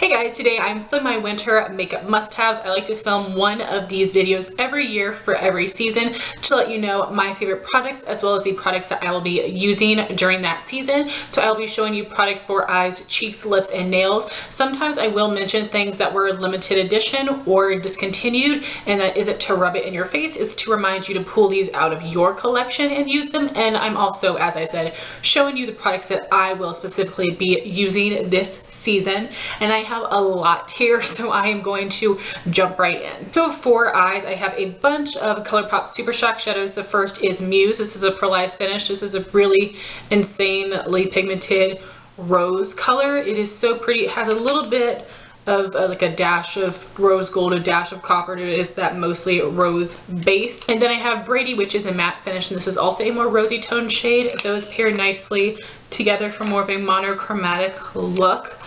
Hey guys, today I'm filming my winter makeup must-haves. I like to film one of these videos every year for every season to let you know my favorite products as well as the products that I will be using during that season. So I will be showing you products for eyes, cheeks, lips, and nails. Sometimes I will mention things that were limited edition or discontinued, and that isn't to rub it in your face, it's to remind you to pull these out of your collection and use them. And I'm also, as I said, showing you the products that I will specifically be using this season. And I have a lot here, so I am going to jump right in. So for eyes, I have a bunch of ColourPop Super Shock shadows. The first is Muse. This is a pearlized finish. This is a really insanely pigmented rose color. It is so pretty. It has a little bit of like a dash of rose gold, a dash of copper. It is that mostly rose base. And then I have Brady, which is a matte finish, and this is also a more rosy toned shade. Those pair nicely together for more of a monochromatic look.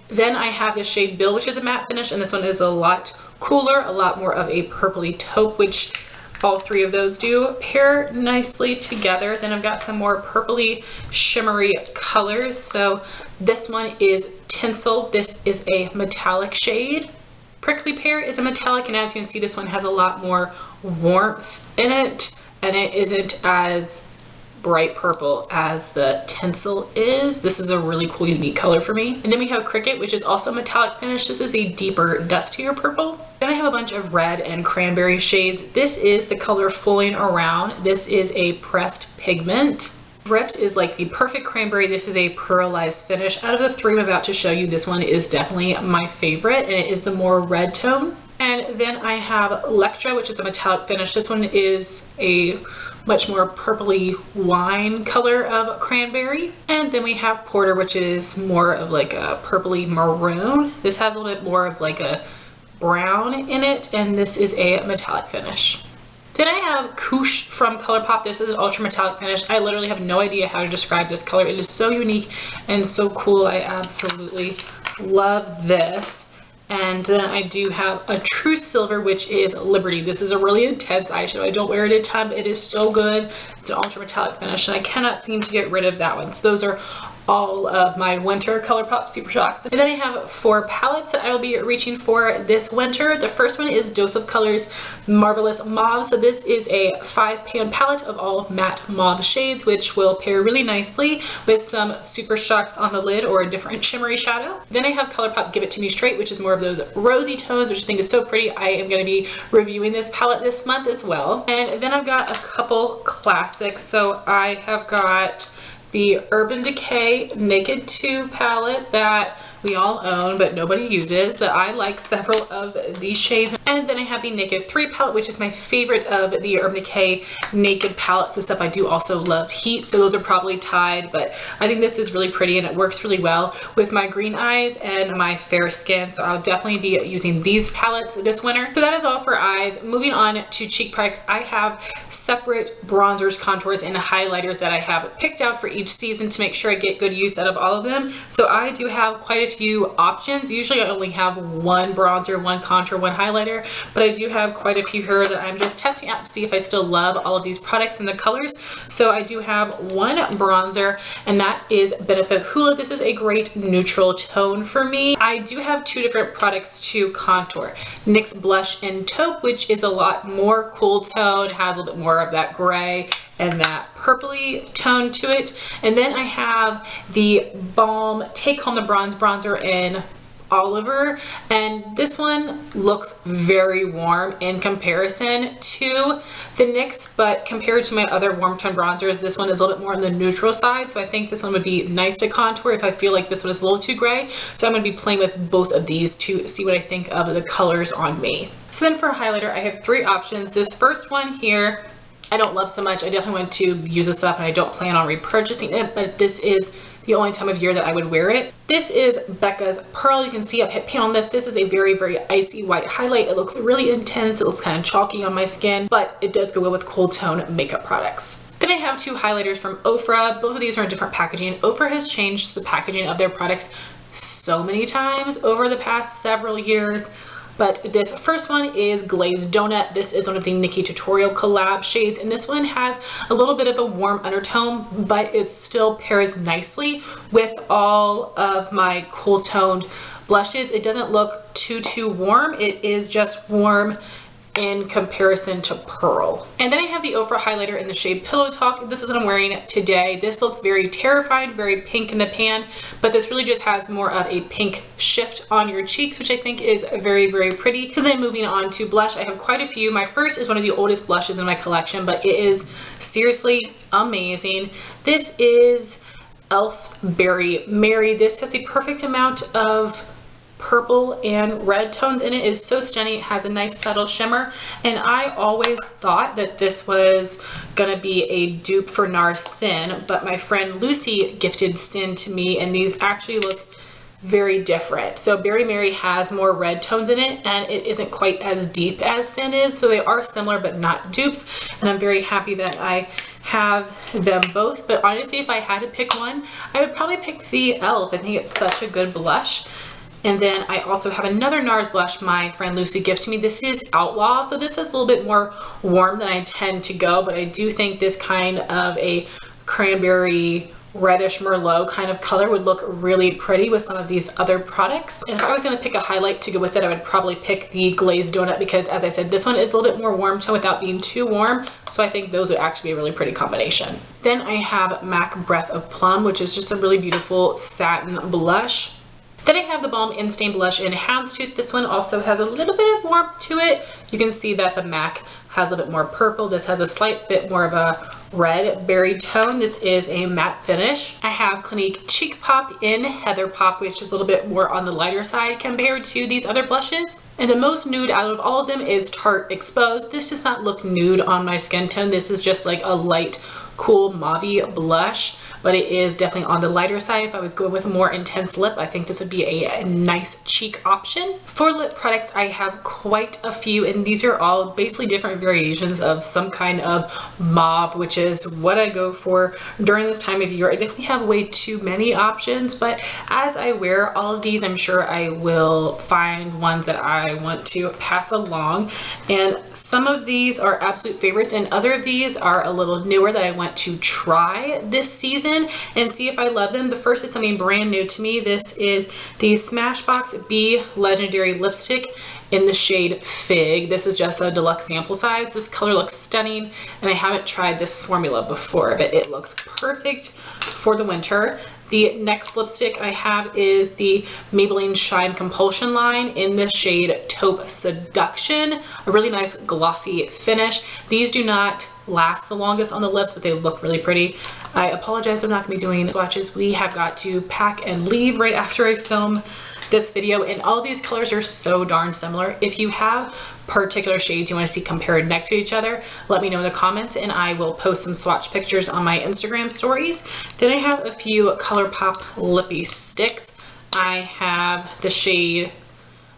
Then I have the shade Bill, which is a matte finish, and this one is a lot cooler, a lot more of a purpley taupe, which all three of those do pair nicely together. Then I've got some more purpley shimmery colors. So this one is Tinsel. This is a metallic shade. Prickly Pear is a metallic, and as you can see, this one has a lot more warmth in it, and it isn't as bright purple as the Tinsel is. This is a really cool, unique color for me. And then we have Cricket, which is also a metallic finish. This is a deeper, dustier purple. Then I have a bunch of red and cranberry shades. This is the color Fooling Around. This is a pressed pigment. Drift is like the perfect cranberry. This is a pearlized finish. Out of the three I'm about to show you, this one is definitely my favorite, and it is the more red tone. And then I have Lectra, which is a metallic finish. This one is a much more purpley wine color of cranberry. And then we have Porter, which is more of like a purpley maroon. This has a little bit more of like a brown in it, and this is a metallic finish. Then I have Koosh from ColourPop. This is an ultra metallic finish. I literally have no idea how to describe this color. It is so unique and so cool. I absolutely love this. And then I do have a True Silver, which is Liberty. This is a really intense eyeshadow. I don't wear it a ton, but it is so good. It's an ultra metallic finish, and I cannot seem to get rid of that one. So those are all of my winter ColourPop Super Shocks. And then I have 4 palettes that I will be reaching for this winter. The first one is Dose of Colors Marvelous Mauve. So this is a 5-pan palette of all matte mauve shades, which will pair really nicely with some Super Shocks on the lid or a different shimmery shadow. Then I have ColourPop Give It To Me Straight, which is more of those rosy tones, which I think is so pretty. I am going to be reviewing this palette this month as well. And then I've got a couple classics. So I have got the Urban Decay Naked 2 palette that we all own but nobody uses, but I like several of these shades. And then I have the Naked 3 palette, which is my favorite of the Urban Decay Naked palettes. This stuff I do also love Heat, so those are probably tied, but I think this is really pretty and it works really well with my green eyes and my fair skin, so I'll definitely be using these palettes this winter. So that is all for eyes. Moving on to cheek products, I have separate bronzers, contours, and highlighters that I have picked out for each season to make sure I get good use out of all of them. So I do have quite a few options. Usually I only have one bronzer, one contour, one highlighter, but I do have quite a few here that I'm just testing out to see if I still love all of these products and the colors. So I do have one bronzer, and that is Benefit Hoola. This is a great neutral tone for me. I do have 2 different products to contour. NYX Blush in Taupe, which is a lot more cool tone, has a little bit more of that gray and that purpley tone to it. And then I have the Balm Take Home the Bronze bronzer in Oliver, and this one looks very warm in comparison to the NYX, but compared to my other warm tone bronzers, this one is a little bit more on the neutral side, so I think this one would be nice to contour if I feel like this one is a little too gray. So I'm going to be playing with both of these to see what I think of the colors on me. So then for a highlighter, I have 3 options. This first one here I don't love so much. I definitely want to use this up and I don't plan on repurchasing it, but this is the only time of year that I would wear it. This is Becca's Pearl. You can see I've hit pan on this. This is a very, very icy white highlight. It looks really intense. It looks kind of chalky on my skin, but it does go well with cool tone makeup products. Then I have 2 highlighters from Ofra. Both of these are in different packaging. Ofra has changed the packaging of their products so many times over the past several years. But this first one is Glazed Donut. This is one of the Nikki Tutorial collab shades, and this one has a little bit of a warm undertone, but it still pairs nicely with all of my cool toned blushes. It doesn't look too warm. It is just warm in comparison to Pearl. And then I have the Ofra highlighter in the shade Pillow Talk. This is what I'm wearing today. This looks very terrified, very pink in the pan, but this really just has more of a pink shift on your cheeks, which I think is very, very pretty. So then moving on to blush, I have quite a few. My first is one of the oldest blushes in my collection, but it is seriously amazing. This is e.l.f. Berry Mary. This has the perfect amount of purple and red tones in it. It is so stunning. It has a nice subtle shimmer, and I always thought that this was gonna be a dupe for NARS Sin, but my friend Lucy gifted Sin to me, and these actually look very different. So Berry Mary has more red tones in it, and it isn't quite as deep as Sin is, so they are similar but not dupes, and I'm very happy that I have them both. But honestly, if I had to pick one, I would probably pick the e.l.f. I think it's such a good blush. And then I also have another NARS blush my friend Lucy gifted me. This is Outlaw, so this is a little bit more warm than I tend to go, but I do think this kind of a cranberry reddish Merlot kind of color would look really pretty with some of these other products. And if I was going to pick a highlight to go with it, I would probably pick the Glazed Donut, because as I said, this one is a little bit more warm tone without being too warm, so I think those would actually be a really pretty combination. Then I have MAC Breath of Plum, which is just a really beautiful satin blush. Then I have the Balm Instain Blush in Houndstooth. This one also has a little bit of warmth to it. You can see that the MAC has a bit more purple. This has a slight bit more of a red berry tone. This is a matte finish. I have Clinique Cheek Pop in Heather Pop, which is a little bit more on the lighter side compared to these other blushes. And the most nude out of all of them is Tarte Exposed. This does not look nude on my skin tone. This is just like a light, cool mauve blush, but it is definitely on the lighter side. If I was going with a more intense lip, I think this would be a nice cheek option. For lip products, I have quite a few, and these are all basically different variations of some kind of mauve, which is what I go for during this time of year. I definitely have way too many options, but as I wear all of these, I'm sure I will find ones that I want to pass along. And some of these are absolute favorites, and other of these are a little newer that I want to try this season and see if I love them. The first is something brand new to me. This is the Smashbox Bee Legendary Lipstick in the shade Fig. This is just a deluxe sample size. This color looks stunning, and I haven't tried this formula before, but it looks perfect for the winter. The next lipstick I have is the Maybelline Shine Compulsion line in the shade Taupe Seduction. A really nice glossy finish. These do not last the longest on the lips, but they look really pretty. I apologize, I'm not gonna be doing swatches. We have got to pack and leave right after I film this video, and all of these colors are so darn similar. If you have particular shades you want to see compared next to each other, let me know in the comments, and I will post some swatch pictures on my Instagram stories. Then I have a few ColourPop Lippie sticks. I have the shade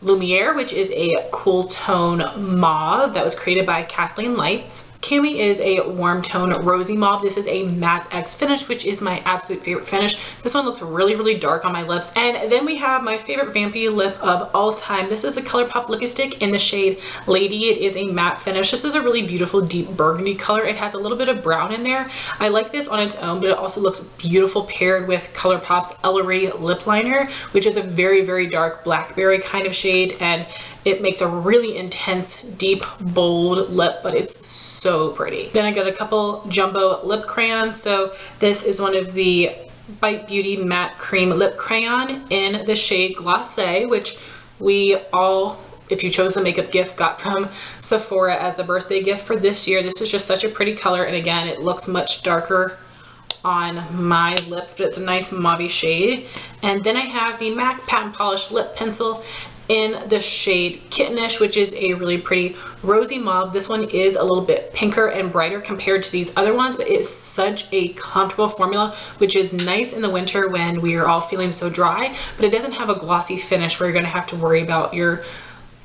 Lumiere, which is a cool tone mauve that was created by Kathleen Lights. Cami is a warm tone rosy mauve. This is a matte X finish, which is my absolute favorite finish. This one looks really, really dark on my lips. And then we have my favorite vampy lip of all time. This is the ColourPop Lippie Stick in the shade Lady. It is a matte finish. This is a really beautiful deep burgundy color. It has a little bit of brown in there. I like this on its own, but it also looks beautiful paired with ColourPop's Ellery lip liner, which is a very, very dark blackberry kind of shade, and it makes a really intense, deep, bold lip, but it's so pretty. Then I got a couple jumbo lip crayons. So this is one of the Bite Beauty Matte Cream Lip Crayon in the shade Glace, which we all, if you chose the makeup gift, got from Sephora as the birthday gift for this year. This is just such a pretty color, and again, it looks much darker on my lips, but it's a nice mauve shade. And then I have the MAC Patent Polish Lip Pencil in the shade Kittenish, which is a really pretty rosy mauve. This one is a little bit pinker and brighter compared to these other ones, but it is such a comfortable formula, which is nice in the winter when we are all feeling so dry, but it doesn't have a glossy finish where you're going to have to worry about your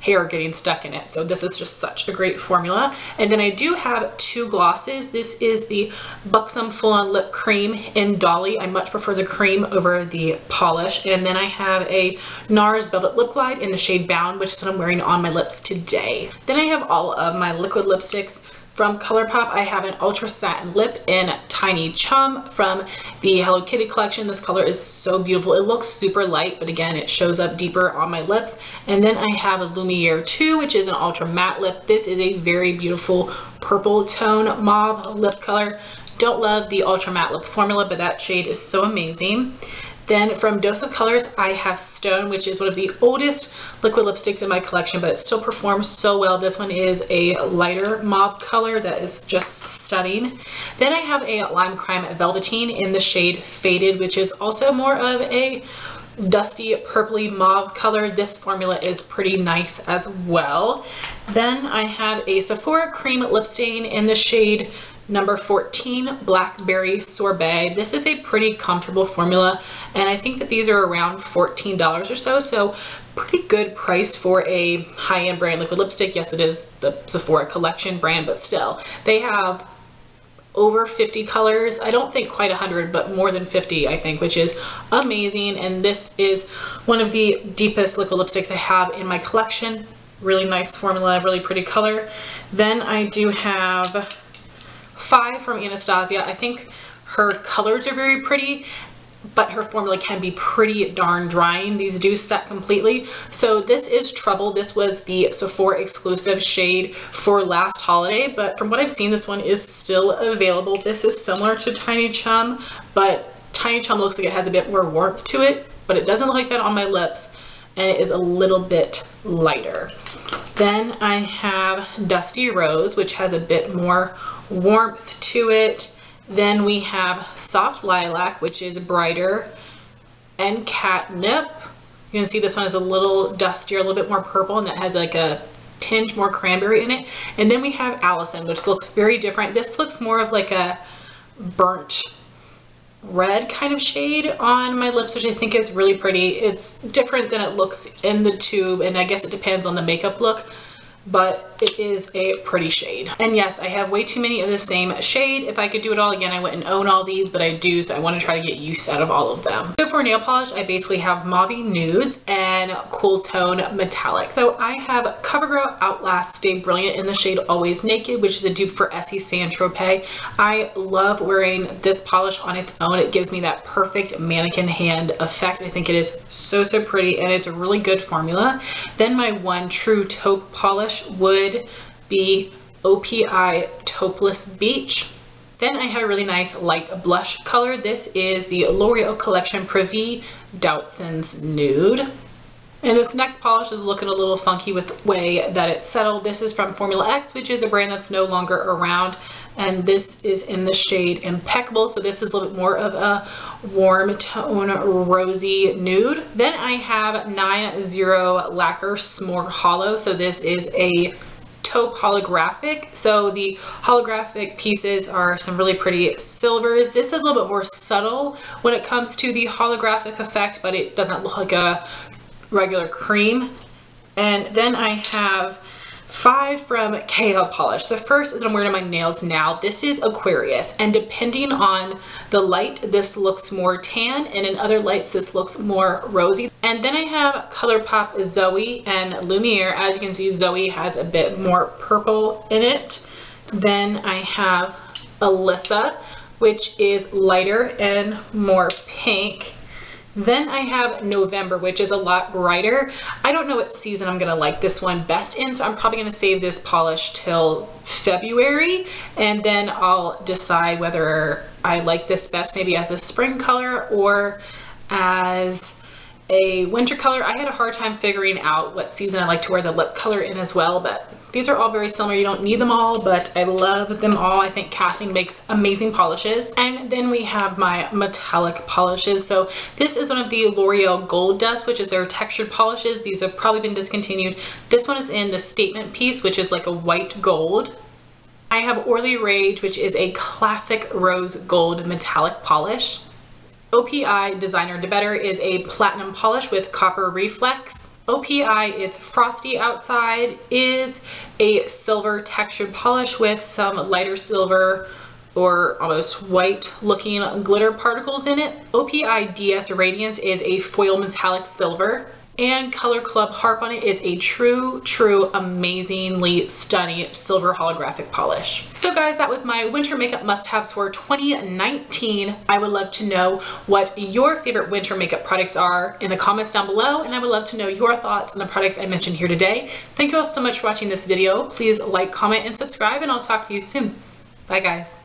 hair getting stuck in it. So this is just such a great formula. And then I do have two glosses. This is the Buxom Full On Lip Cream in Dolly. I much prefer the cream over the polish. And then I have a NARS Velvet Lip Glide in the shade Bound, which is what I'm wearing on my lips today. Then I have all of my liquid lipsticks From ColourPop, I have an Ultra Satin Lip in Tiny Chum from the Hello Kitty collection. This color is so beautiful. It looks super light, but again, it shows up deeper on my lips. And then I have a Lumiere 2, which is an Ultra Matte Lip. This is a very beautiful purple tone mauve lip color. Don't love the Ultra Matte Lip formula, but that shade is so amazing. Then from Dose of Colors, I have Stone, which is one of the oldest liquid lipsticks in my collection, but it still performs so well. This one is a lighter mauve color that is just stunning. Then I have a Lime Crime Velveteen in the shade Faded, which is also more of a dusty purpley mauve color. This formula is pretty nice as well. Then I have a Sephora Cream Lip Stain in the shade number 14, Blackberry Sorbet. This is a pretty comfortable formula, and I think that these are around $14 or so, so pretty good price for a high-end brand liquid lipstick. Yes, it is the Sephora collection brand, but still, they have over 50 colors. I don't think quite 100, but more than 50, I think, which is amazing, and this is one of the deepest liquid lipsticks I have in my collection. Really nice formula, really pretty color. Then I do have 5 from Anastasia. I think her colors are very pretty, but her formula can be pretty darn drying. These do set completely. So this is Trouble. This was the Sephora exclusive shade for last holiday, but from what I've seen, this one is still available. This is similar to Tiny Chum, but Tiny Chum looks like it has a bit more warmth to it, but it doesn't look like that on my lips, and it is a little bit lighter. Then I have Dusty Rose, which has a bit more warmth to it. Then we have Soft Lilac, which is brighter, and Catnip. You can see this one is a little dustier, a little bit more purple, and that has like a tinge more cranberry in it. And then we have Allison, which looks very different. This looks more of like a burnt red kind of shade on my lips, which I think is really pretty. It's different than it looks in the tube, and I guess it depends on the makeup look, but it is a pretty shade. And yes, I have way too many of the same shade. If I could do it all again, I wouldn't own all these, but I do, so I want to try to get use out of all of them. So for nail polish, I basically have Mauve Nudes and Cool Tone Metallic. So I have CoverGirl Outlast Stay Brilliant in the shade Always Naked, which is a dupe for Essie Saint Tropez. I love wearing this polish on its own. It gives me that perfect mannequin hand effect. I think it is so, so pretty, and it's a really good formula. Then my one true taupe polish would be OPI Taupeless Beach. Then I have a really nice light blush color. This is the L'Oreal Collection Privy Doutson's Nude. And this next polish is looking a little funky with the way that it's settled. This is from Formula X, which is a brand that's no longer around. And this is in the shade Impeccable. So this is a little bit more of a warm tone, rosy nude. Then I have 90 Lacquer S'more Hollow. So this is a taupe holographic. So the holographic pieces are some really pretty silvers. This is a little bit more subtle when it comes to the holographic effect, but it doesn't look like a regular cream. And then I have 5 from KO Polish. The first is what I'm wearing on my nails now. This is Aquarius, and depending on the light, this looks more tan, and in other lights, this looks more rosy. And then I have ColourPop Zoe and Lumiere. As you can see, Zoe has a bit more purple in it. Then I have Alyssa, which is lighter and more pink. Then I have November, which is a lot brighter. I don't know what season I'm gonna like this one best in, so I'm probably gonna save this polish till February, and then I'll decide whether I like this best maybe as a spring color or as a winter color. I had a hard time figuring out what season I like to wear the lip color in as well, but these are all very similar. You don't need them all, but I love them all. I think Kathleen makes amazing polishes. And then we have my metallic polishes. So this is one of the L'Oreal Gold Dust, which is their textured polishes. These have probably been discontinued. This one is in the Statement piece, which is like a white gold. I have Orly Rage, which is a classic rose gold metallic polish. OPI Designer to Better is a platinum polish with copper reflex. OPI It's Frosty Outside is a silver textured polish with some lighter silver or almost white looking glitter particles in it. OPI DS Radiance is a foil metallic silver. and Color Club Harp on it is a true amazingly stunning silver holographic polish. So guys, that was my winter makeup must-haves for 2019. I would love to know what your favorite winter makeup products are in the comments down below, and I would love to know your thoughts on the products I mentioned here today. Thank you all so much for watching this video. Please like, comment, and subscribe, and I'll talk to you soon. Bye guys.